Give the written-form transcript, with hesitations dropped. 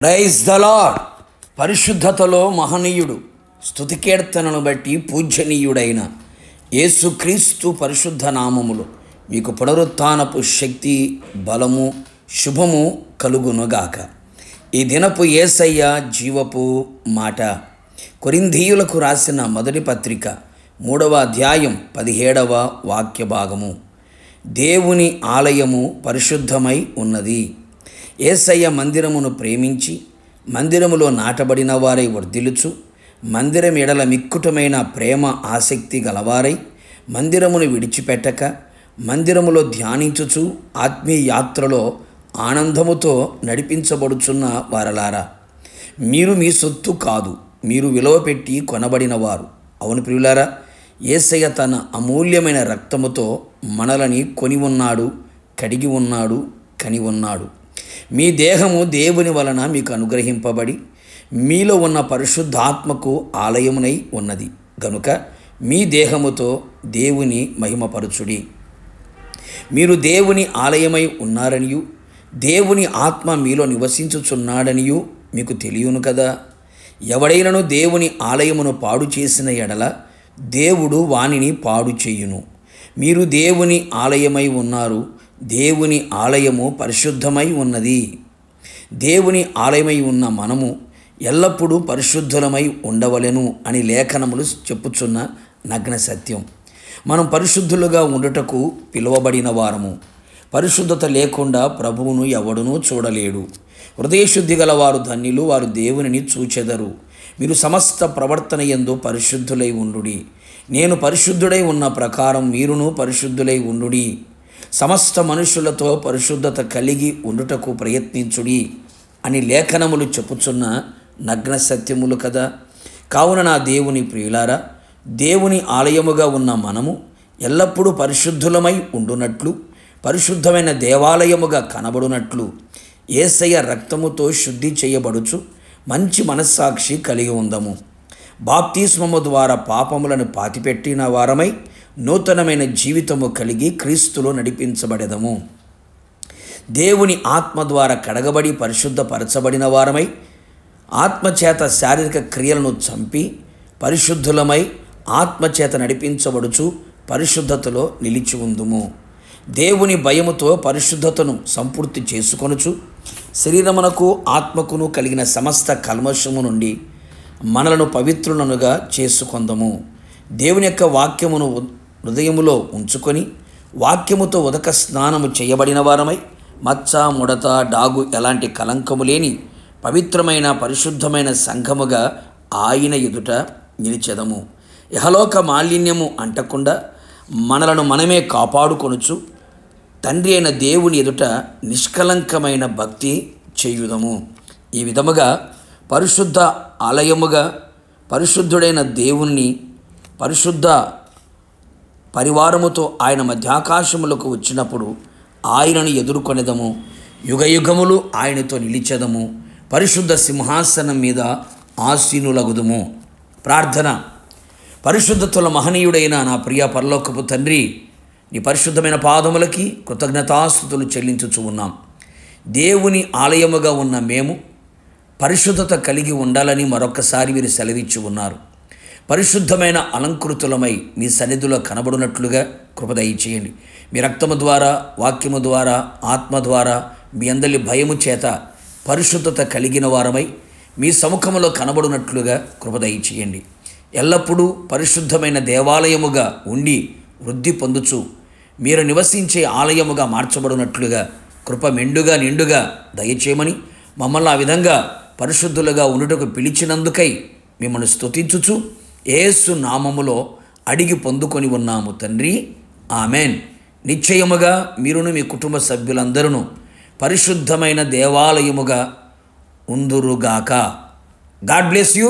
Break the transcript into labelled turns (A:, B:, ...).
A: Praise the lord. పరిశుద్ధతలో మహనీయుడు, స్తుతి కీర్తనను బట్టి పూజ్యనీయుడైన యేసుక్రీస్తు పరిశుద్ధ నామములో మీకు పునరుత్థానపు శక్తి, బలము, శుభము కలుగునుగాక. ఈ దినపు యేసయ్య జీవపు మాట. కొరింథీయులకు రాసిన మొదటి పత్రిక 3వ అధ్యాయం 17వ వాక్య భాగము. దేవుని ఆలయము పరిశుద్ధమై ఉన్నది. యేసయ్య మందిరమును ప్రేమించి మందిరములో నాటబడిన వారై వర్ధిల్లుచు, మందిరం ఎడల మిక్కుటమైన ప్రేమ ఆసక్తి గలవారై మందిరమును విడిచిపెట్టక మందిరములో ధ్యానించుచు ఆత్మీయ యాత్రలో ఆనందముతో నడిపించబడుచున్న వారలారా, మీరు మీ సొత్తు కాదు, మీరు విలువ పెట్టి కొనబడినవారు. అవును ప్రియులారా, యేసయ్య తన అమూల్యమైన రక్తముతో మనలని కొని ఉన్నాడు, కడిగి ఉన్నాడు, కని ఉన్నాడు. మీ దేహము దేవుని వలన మీకు అనుగ్రహింపబడి మీలో ఉన్న పరిశుద్ధాత్మకు ఆలయమునై ఉన్నది గనుక మీ దేహముతో దేవుని మహిమపరచుడి. మీరు దేవుని ఆలయమై ఉన్నారనియు దేవుని ఆత్మ మీలో నివసించుచున్నాడనియు మీకు తెలియను కదా. ఎవడైనను దేవుని ఆలయమును పాడు చేసిన ఎడల దేవుడు వానిని పాడు చేయును. మీరు దేవుని ఆలయమై ఉన్నారు, దేవుని ఆలయము పరిశుద్ధమై ఉన్నది. దేవుని ఆలయమై ఉన్న మనము ఎల్లప్పుడూ పరిశుద్ధులమై ఉండవలెను అని లేఖనములు చెప్పుచున్న నగ్న సత్యం. మనం పరిశుద్ధులుగా ఉండుటకు పిలువబడిన వారము. పరిశుద్ధత లేకుండా ప్రభువును ఎవడునూ చూడలేడు. హృదయశుద్ధి గల వారు ధన్యులు, వారు దేవునిని చూచెదరు. మీరు సమస్త ప్రవర్తన యందు పరిశుద్ధులై ఉండుడి. నేను పరిశుద్ధుడై ఉన్న ప్రకారం మీరును పరిశుద్ధులై ఉండుడి. సమస్త మనుషులతో పరిశుద్ధత కలిగి ఉండుటకు ప్రయత్నించుడి అని లేఖనములు చెప్పుచున్న నగ్న సత్యములు కదా. కావున నా దేవుని ప్రియులారా, దేవుని ఆలయముగా ఉన్న మనము ఎల్లప్పుడూ పరిశుద్ధులమై ఉండునట్లు, పరిశుద్ధమైన దేవాలయముగా కనబడునట్లు యేసయ్య రక్తముతో శుద్ధి చేయబడుచు మంచి మనస్సాక్షి కలిగి ఉందము. బాప్తిస్మము ద్వారా పాపములను పాతిపెట్టిన వారమై నూతనమైన జీవితము కలిగి క్రీస్తులో నడిపించబడెదము. దేవుని ఆత్మ ద్వారా కడగబడి పరిశుద్ధపరచబడిన వారమై ఆత్మచేత శారీరక క్రియలను చంపి పరిశుద్ధులమై ఆత్మచేత నడిపించబడుచు పరిశుద్ధతలో నిలిచి ఉందుము. దేవుని భయముతో పరిశుద్ధతను సంపూర్తి చేసుకొనుచు శరీరమునకు ఆత్మకును కలిగిన సమస్త కల్మషము నుండి మనలను పవిత్రులనుగా చేసుకొందము. దేవుని యొక్క వాక్యమును హృదయములో ఉంచుకొని వాక్యముతో ఉదక స్నానము చేయబడిన వారమై మచ్చ, ముడత, డాగు ఎలాంటి కలంకము లేని పవిత్రమైన పరిశుద్ధమైన సంఘముగా ఆయన ఎదుట నిలిచెదము. ఇహలోక మాలిన్యము అంటకుండా మనలను మనమే కాపాడుకొనుచు తండ్రి అయిన దేవుని ఎదుట నిష్కలంకమైన భక్తి చేయుదము. ఈ విధముగా పరిశుద్ధ ఆలయముగా పరిశుద్ధుడైన దేవుని పరిశుద్ధ పరివారముతో ఆయన మధ్యాకాశములకు వచ్చినప్పుడు ఆయనను ఎదుర్కొనేదము. యుగయుగములు ఆయనతో నిలిచెదము. పరిశుద్ధ సింహాసనం మీద ఆసీనులగుదుము. ప్రార్థన. పరిశుద్ధతల మహనీయుడైన నా ప్రియ పరలోకపు తండ్రి, నీ పరిశుద్ధమైన పాదములకి కృతజ్ఞతాస్తుతులు చెల్లించుచు ఉన్నాం. దేవుని ఆలయముగా ఉన్న మేము పరిశుద్ధత కలిగి ఉండాలని మరొకసారి మీరు సెలవిచ్చి ఉన్నారు. పరిశుద్ధమైన అలంకృతులమై మీ సన్నిధిలో కనబడినట్లుగా కృప దయచేయండి. మీ రక్తము ద్వారా, వాక్యము ద్వారా, ఆత్మ ద్వారా మీ అందరి భయము చేత పరిశుద్ధత కలిగిన వారమై మీ సముఖములో కనబడినట్లుగా కృప దయచేయండి. ఎల్లప్పుడూ పరిశుద్ధమైన దేవాలయముగా ఉండి వృద్ధి పొందుచు మీరు నివసించే ఆలయముగా మార్చబడినట్లుగా కృప మెండుగా నిండుగా దయచేయమని మమ్మల్ని ఆ విధంగా పరిశుద్ధులుగా ఉండుటకు పిలిచినందుకై మిమ్మల్ని స్తుతించుచు యేసు నామములో అడిగి పొందుకొని ఉన్నాము తండ్రి, ఆమెన్. నిశ్చయముగా మీరును మీ కుటుంబ సభ్యులందరూ పరిశుద్ధమైన దేవాలయముగా ఉందురుగాక. God bless you.